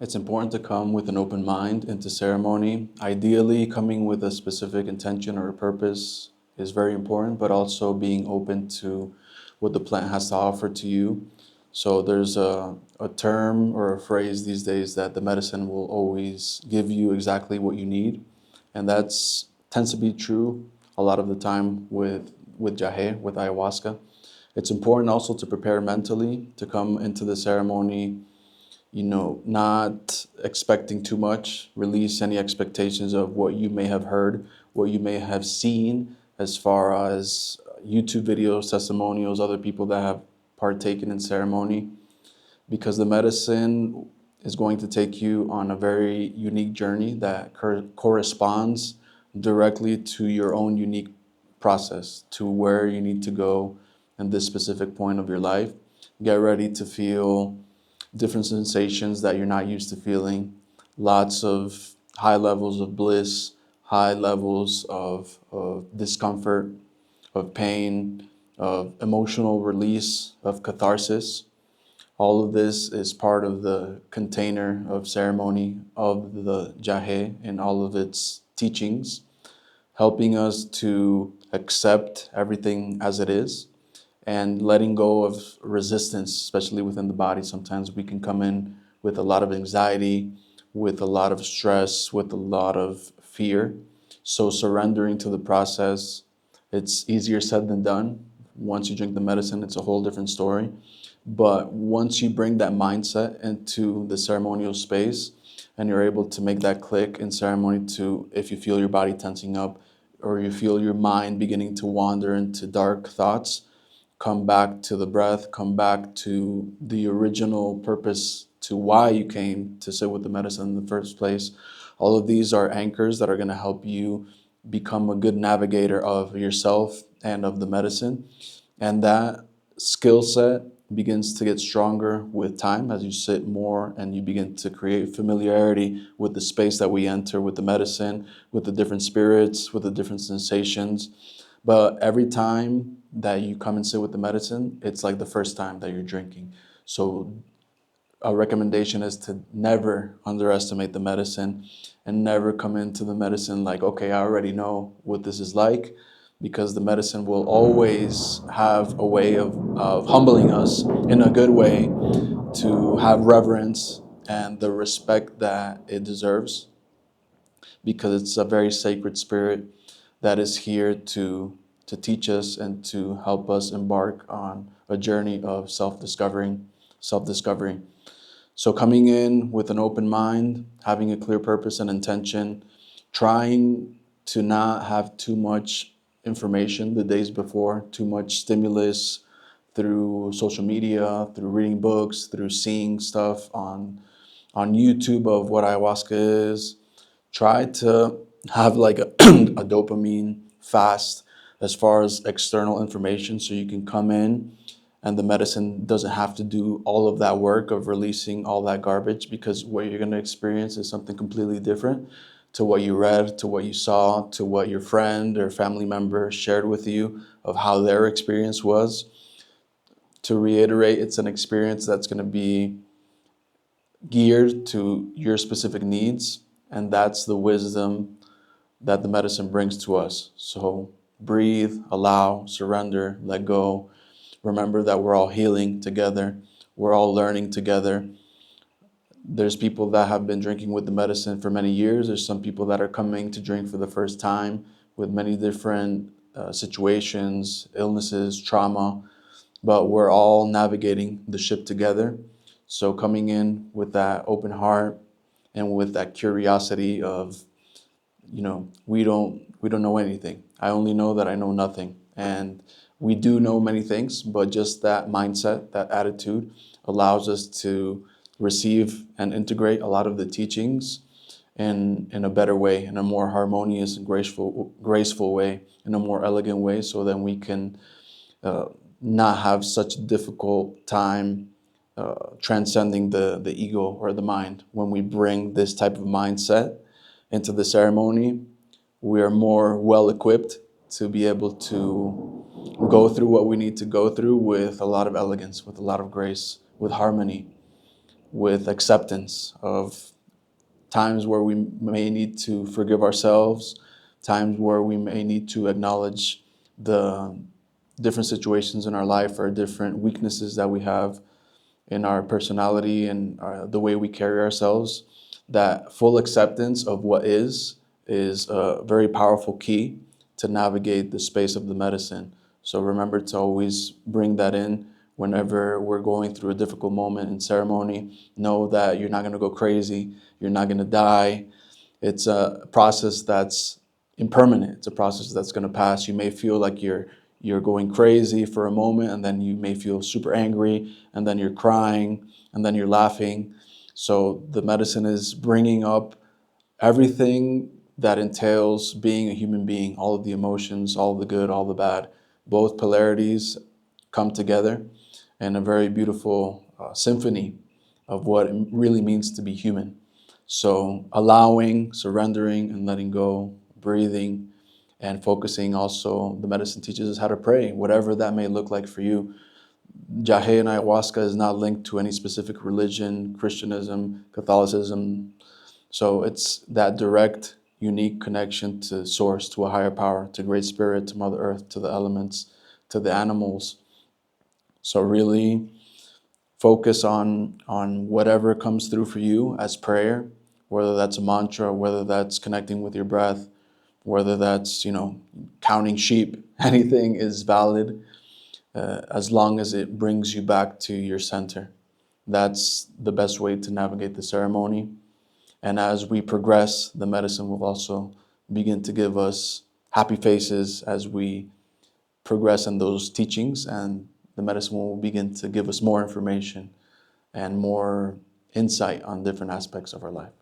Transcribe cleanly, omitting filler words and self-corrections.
It's important to come with an open mind into ceremony. Ideally, coming with a specific intention or a purpose is very important, but also being open to what the plant has to offer to you. So there's a term or a phrase these days that the medicine will always give you exactly what you need. And that's tends to be true a lot of the time with Yagé, with ayahuasca. It's important also to prepare mentally to come into the ceremony, not expecting too much, release any expectations of what you may have heard, what you may have seen as far as YouTube videos, testimonials, other people that have partaken in ceremony, because the medicine is going to take you on a very unique journey that corresponds directly to your own unique process, to where you need to go in this specific point of your life. Get ready to feel different sensations that you're not used to feeling, lots of high levels of bliss, high levels of discomfort, of pain, of emotional release, of catharsis. All of this is part of the container of ceremony of the Yagé and all of its teachings, helping us to accept everything as it is and letting go of resistance, especially within the body. Sometimes we can come in with a lot of anxiety, with a lot of stress, with a lot of fear. So surrendering to the process, it's easier said than done. Once you drink the medicine, it's a whole different story. But once you bring that mindset into the ceremonial space and you're able to make that click in ceremony, to if you feel your body tensing up or you feel your mind beginning to wander into dark thoughts, come back to the breath, come back to the original purpose, to why you came to sit with the medicine in the first place. All of these are anchors that are going to help you become a good navigator of yourself and of the medicine. And that skill set begins to get stronger with time as you sit more and you begin to create familiarity with the space that we enter, with the medicine, with the different spirits, with the different sensations. But every time that you come and sit with the medicine, it's like the first time that you're drinking. So a recommendation is to never underestimate the medicine and never come into the medicine like, okay, I already know what this is like, because the medicine will always have a way of humbling us in a good way to have reverence and the respect that it deserves, because it's a very sacred spirit that is here to teach us and to help us embark on a journey of self-discovery. So coming in with an open mind, having a clear purpose and intention, trying to not have too much information the days before, too much stimulus through social media, through reading books, through seeing stuff on YouTube of what ayahuasca is. Try to have like a, a dopamine fast as far as external information, so you can come in and the medicine doesn't have to do all of that work of releasing all that garbage, because what you're going to experience is something completely different to what you read, to what you saw, to what your friend or family member shared with you of how their experience was. To reiterate, it's an experience that's going to be geared to your specific needs, and that's the wisdom that the medicine brings to us. So breathe, allow, surrender, let go. Remember that we're all healing together. We're all learning together. There's people that have been drinking with the medicine for many years. There's some people that are coming to drink for the first time with many different situations, illnesses, trauma, but we're all navigating the ship together. So coming in with that open heart and with that curiosity of, we don't know anything. I only know that I know nothing. And we do know many things, but just that mindset, that attitude allows us to receive and integrate a lot of the teachings in a better way, in a more harmonious and graceful way, in a more elegant way, so then we can not have such a difficult time transcending the ego or the mind. When we bring this type of mindset into the ceremony, we are more well equipped to be able to go through what we need to go through with a lot of elegance, with a lot of grace, with harmony, with acceptance of times where we may need to forgive ourselves, times where we may need to acknowledge the different situations in our life or different weaknesses that we have in our personality and the way we carry ourselves. That full acceptance of what is a very powerful key to navigate the space of the medicine. So remember to always bring that in whenever we're going through a difficult moment in ceremony. Know that you're not going to go crazy, you're not going to die. It's a process that's impermanent. It's a process that's going to pass. You may feel like you're going crazy for a moment, and then you may feel super angry, and then you're crying, and then you're laughing. So the medicine is bringing up everything that entails being a human being, all of the emotions, all the good, all the bad. Both polarities come together in a very beautiful symphony of what it really means to be human. So allowing, surrendering, and letting go, breathing, and focusing. Also, the medicine teaches us how to pray, whatever that may look like for you. Yagé and Ayahuasca is not linked to any specific religion, Christianism, Catholicism. So it's that direct, unique connection to source, to a higher power, to Great Spirit, to Mother Earth, to the elements, to the animals. So really focus on whatever comes through for you as prayer, whether that's a mantra, whether that's connecting with your breath, whether that's, counting sheep. Anything is valid as long as it brings you back to your center. That's the best way to navigate the ceremony. And as we progress, the medicine will also begin to give us happy faces as we progress in those teachings, and the medicine will begin to give us more information and more insight on different aspects of our life.